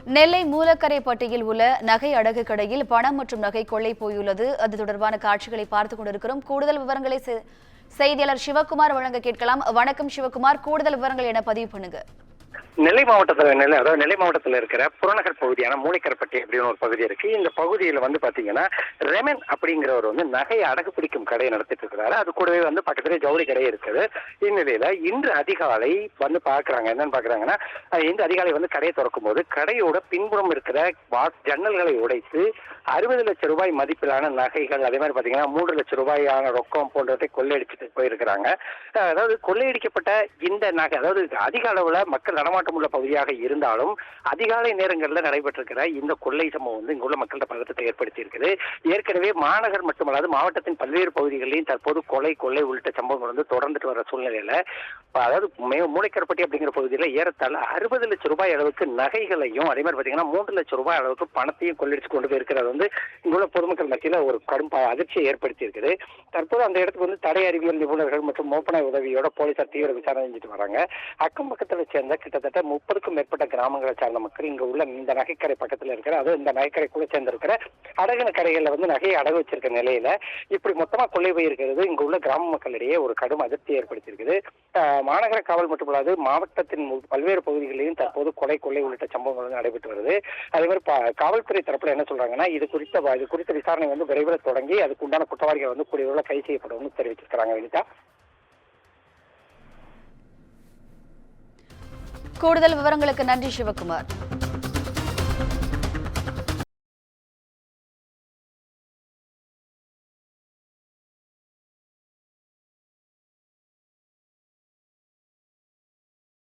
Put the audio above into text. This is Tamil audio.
நெல்லை மூலக்கரைப்பட்டியில் உள்ள நகை அடகு கடையில் பணம் மற்றும் நகை கொள்ளை போயுள்ளது. அது தொடர்பான காட்சிகளை பார்த்துக் கொண்டிருக்கிறோம். கூடுதல் விவரங்களை செய்தியாளர் சிவகுமார் வழங்க கேட்கலாம். வணக்கம் சிவகுமார், கூடுதல் விவரங்கள் என பதிவு பண்ணுங்க. நெல்லை மாவட்டத்தில் இருக்கிற புறநகர் பகுதியான மூளைக்கரைப்பட்டி அப்படின்னு ஒரு பகுதி இருக்கு. இந்த பகுதியில் பாத்தீங்கன்னா ரெமன் அப்படிங்கிறவர் நகை அடகு பிடிக்கும் கடை நடத்திட்டு இருக்கிறாரு. அது கூடவே பக்கத்திலே ஜவுளி கடை இருக்குது. இந்நிலையில இன்று அதிகாலை பாக்குறாங்க. என்னன்னு பாக்குறாங்கன்னா, இன்று அதிகாலை கடையை திறக்கும் போது கடையோட பின்புறம் இருக்கிற ஜன்னல்களை உடைத்து 60 லட்சம் ரூபாய் மதிப்பிலான நகைகள், அதே மாதிரி பாத்தீங்கன்னா 3 லட்சம் ரூபாயான ரொக்கம் போன்றவற்றை கொள்ளையடிச்சுட்டு போயிருக்கிறாங்க. அதாவது கொள்ளையடிக்கப்பட்ட இந்த நகை, அதாவது அதிக அளவுல மக்கள் நடமாட்டம் உள்ள பகுதியாக இருந்தாலும் அதிகாலை நேரங்களில் நடைபெற்றிருக்கிற இந்த கொள்ளை சம்பவம் இங்குள்ள மக்கள்கிட்ட பதட்டத்தை ஏற்படுத்தி இருக்குது. ஏற்கனவே மாநகர் மட்டுமல்லாது மாவட்டத்தின் பல்வேறு பகுதிகளிலும் தற்போது கொள்ளை உள்ளிட்ட சம்பவங்கள் தொடர்ந்துட்டு வர சூழ்நிலையில, அதாவது மூளைக்கரைப்பட்டி அப்படிங்கிற பகுதியில் ஏறத்தாழ 60 லட்சம் ரூபாய் அளவுக்கு நகைகளையும், அதே மாதிரி பாத்தீங்கன்னா 3 லட்சம் ரூபாய் அளவுக்கு பணத்தையும் கொள்ளையடிச்சு கொண்டு போயிருக்கிறது இங்குள்ள பொதுமக்கள் மத்தியில ஒரு கடும் அதிர்ச்சியை ஏற்படுத்தி இருக்குது. தற்போது அந்த இடத்துக்கு தடை அறிவியல் நிபுணர்கள் மற்றும் மோப்பனாய் உதவியோட போலீசார் தீவிர விசாரணை செஞ்சுட்டு வராங்க. அக்கம் பக்கத்தில் சேர்ந்த கிட்டத்தட்ட 30க்கும் மேற்பட்ட கிராமங்களை சார்ந்த மக்கள் இங்க உள்ள இந்த நகைக்கடை பக்கத்தில் இருக்கிற, அதாவது இந்த நகைக்கடைக்குள்ள சேர்ந்திருக்கிற அடகு கடைகள்ல நகையை அடகு வச்சிருக்க நிலையில இப்படி மொத்தமா கொள்ளை போயிருக்கிறது இங்க உள்ள கிராம மக்களிடையே ஒரு கடும் அதிர்ச்சியை ஏற்படுத்தியிருக்குது. மாநகர காவல் மட்டுமல்லாது மாவட்டத்தின் பல்வேறு பகுதிகளிலும் தற்போது கொள்ளை உள்ளிட்ட சம்பவங்கள் நடைபெற்று வருது. அதே மாதிரி காவல்துறை தரப்புல என்ன சொல்றாங்கன்னா, இது குறித்த விசாரணை விரைவில் தொடங்கி அதுக்கு உண்டான குற்றவாளிகள் கூடிய கைது செய்யப்படும் தெரிவிச்சிருக்கிறாங்க. வினிதா, கூடுதல் விவரங்களுக்கு நன்றி சிவகுமார்.